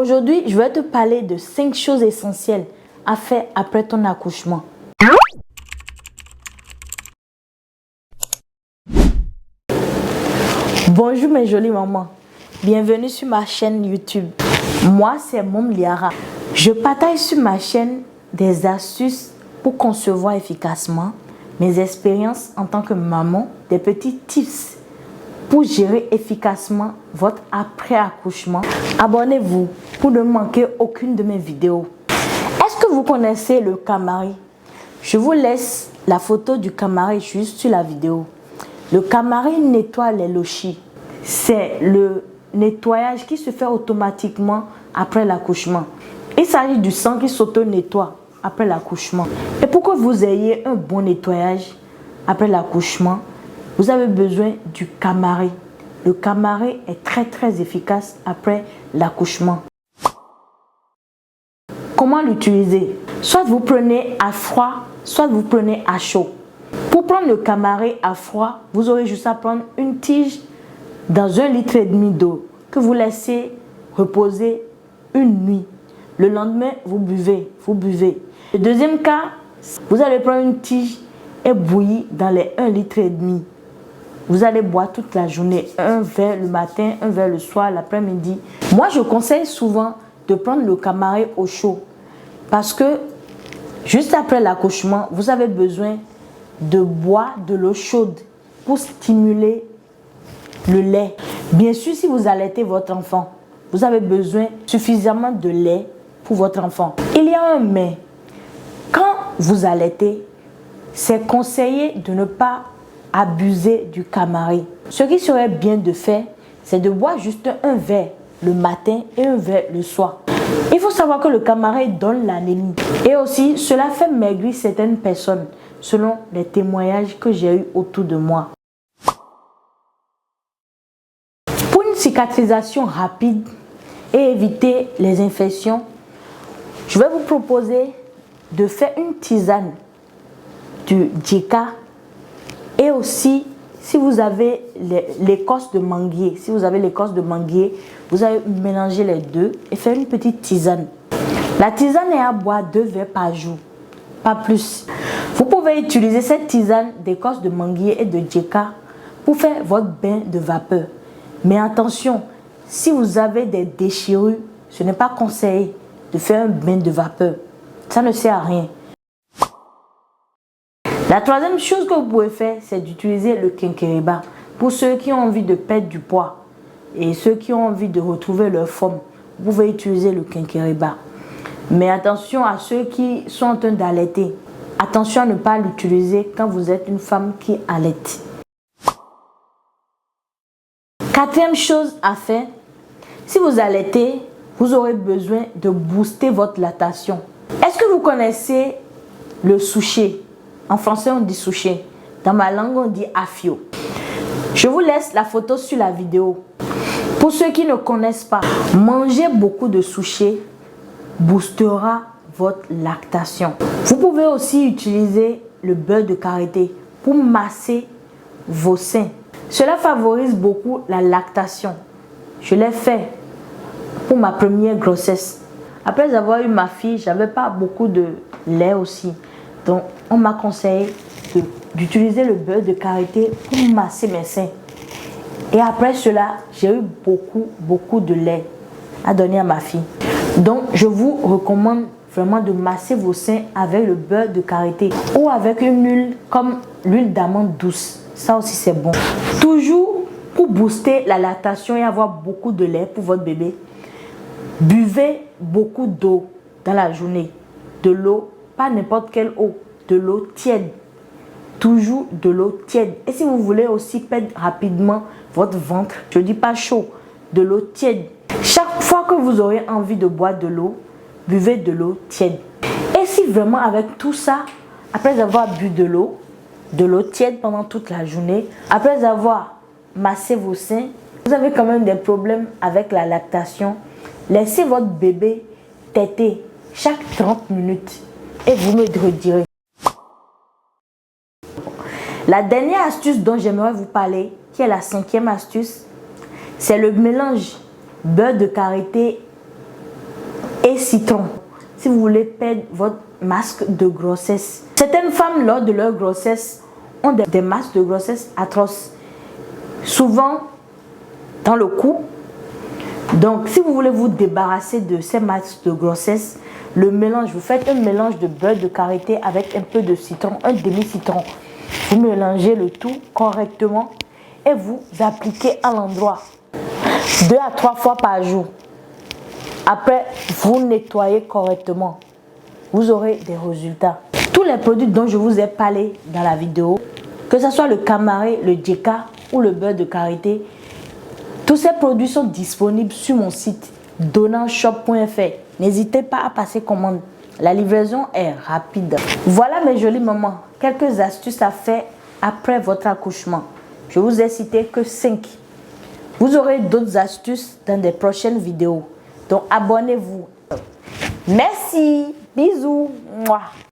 Aujourd'hui, je vais te parler de 5 choses essentielles à faire après ton accouchement. Bonjour mes jolies mamans, bienvenue sur ma chaîne YouTube. Moi, c'est Mom Liara. Je partage sur ma chaîne des astuces pour concevoir efficacement, mes expériences en tant que maman, des petits tips pour gérer efficacement votre après-accouchement. Abonnez-vous pour ne manquer aucune de mes vidéos. Est-ce que vous connaissez le KonMari? Je vous laisse la photo du KonMari juste sur la vidéo. Le KonMari nettoie les lochis. C'est le nettoyage qui se fait automatiquement après l'accouchement. Il s'agit du sang qui s'auto-nettoie après l'accouchement. Et pour que vous ayez un bon nettoyage après l'accouchement, vous avez besoin du KonMari. Le KonMari est très efficace après l'accouchement. Comment l'utiliser? Soit vous prenez à froid, soit vous prenez à chaud. Pour prendre le KonMari à froid, vous aurez juste à prendre une tige dans 1,5 litre d'eau que vous laissez reposer une nuit. Le lendemain, vous buvez. Le deuxième cas, vous allez prendre une tige et bouillir dans les 1,5 litre. Vous allez boire toute la journée, un verre le matin, un verre le soir, l'après-midi. Moi, je conseille souvent de prendre le KonMari au chaud parce que juste après l'accouchement, vous avez besoin de boire de l'eau chaude pour stimuler le lait. Bien sûr, si vous allaitez votre enfant, vous avez besoin suffisamment de lait pour votre enfant. Il y a un mais. Quand vous allaitez, c'est conseillé de ne pas abuser du KonMari. Ce qui serait bien de faire, c'est de boire juste un verre le matin et un verre le soir. Il faut savoir que le KonMari donne l'anémie. Et aussi, cela fait maigrir certaines personnes, selon les témoignages que j'ai eu autour de moi. Pour une cicatrisation rapide et éviter les infections, je vais vous proposer de faire une tisane du djeka et aussi si vous avez l'écorce de manguier. Si vous avez l'écorce de manguier, vous allez mélanger les deux et faire une petite tisane. La tisane est à boire 2 verres par jour, pas plus. Vous pouvez utiliser cette tisane d'écorce de manguier et de djeka pour faire votre bain de vapeur. Mais attention, si vous avez des déchirures, ce n'est pas conseillé de faire un bain de vapeur. Ça ne sert à rien. La troisième chose que vous pouvez faire, c'est d'utiliser le kenkeriba. Pour ceux qui ont envie de perdre du poids et ceux qui ont envie de retrouver leur forme, vous pouvez utiliser le kenkeriba. Mais attention à ceux qui sont en train d'allaiter. Attention à ne pas l'utiliser quand vous êtes une femme qui allaite. Quatrième chose à faire, si vous allaitez, vous aurez besoin de booster votre lactation. Est-ce que vous connaissez le souchet? En français, on dit souchet. Dans ma langue, on dit afio. Je vous laisse la photo sur la vidéo. Pour ceux qui ne connaissent pas, manger beaucoup de souchet boostera votre lactation. Vous pouvez aussi utiliser le beurre de karité pour masser vos seins. Cela favorise beaucoup la lactation. Je l'ai fait pour ma première grossesse. Après avoir eu ma fille, j'avais pas beaucoup de lait aussi. Donc, on m'a conseillé d'utiliser le beurre de karité pour masser mes seins. Et après cela, j'ai eu beaucoup de lait à donner à ma fille. Donc, je vous recommande vraiment de masser vos seins avec le beurre de karité ou avec une huile comme l'huile d'amande douce. Ça aussi, c'est bon. Toujours pour booster la lactation et avoir beaucoup de lait pour votre bébé, buvez beaucoup d'eau dans la journée. De l'eau, pas n'importe quelle eau, de l'eau tiède. Toujours de l'eau tiède. Et si vous voulez aussi perdre rapidement votre ventre, je ne dis pas chaud, de l'eau tiède. Chaque fois que vous aurez envie de boire de l'eau, buvez de l'eau tiède. Et si vraiment avec tout ça, après avoir bu de l'eau tiède pendant toute la journée, après avoir massé vos seins, vous avez quand même des problèmes avec la lactation, laissez votre bébé téter chaque 30 minutes et vous me redirez. La dernière astuce dont j'aimerais vous parler, qui est la 5e astuce, c'est le mélange beurre de karité et citron. Si vous voulez perdre votre masque de grossesse. Certaines femmes, lors de leur grossesse, ont des masques de grossesse atroces. Souvent dans le cou. Donc, si vous voulez vous débarrasser de ces masques de grossesse, le mélange, vous faites un mélange de beurre de karité avec un peu de citron, un demi-citron. Vous mélangez le tout correctement et vous appliquez à l'endroit 2 à 3 fois par jour. Après, vous nettoyez correctement. Vous aurez des résultats. Tous les produits dont je vous ai parlé dans la vidéo, que ce soit le camaré, le djeka ou le beurre de karité, tous ces produits sont disponibles sur mon site donanshop.fr. N'hésitez pas à passer commande. La livraison est rapide. Voilà mes jolies mamans, quelques astuces à faire après votre accouchement. Je vous ai cité que 5. Vous aurez d'autres astuces dans des prochaines vidéos. Donc abonnez-vous. Merci. Bisous. Mouah.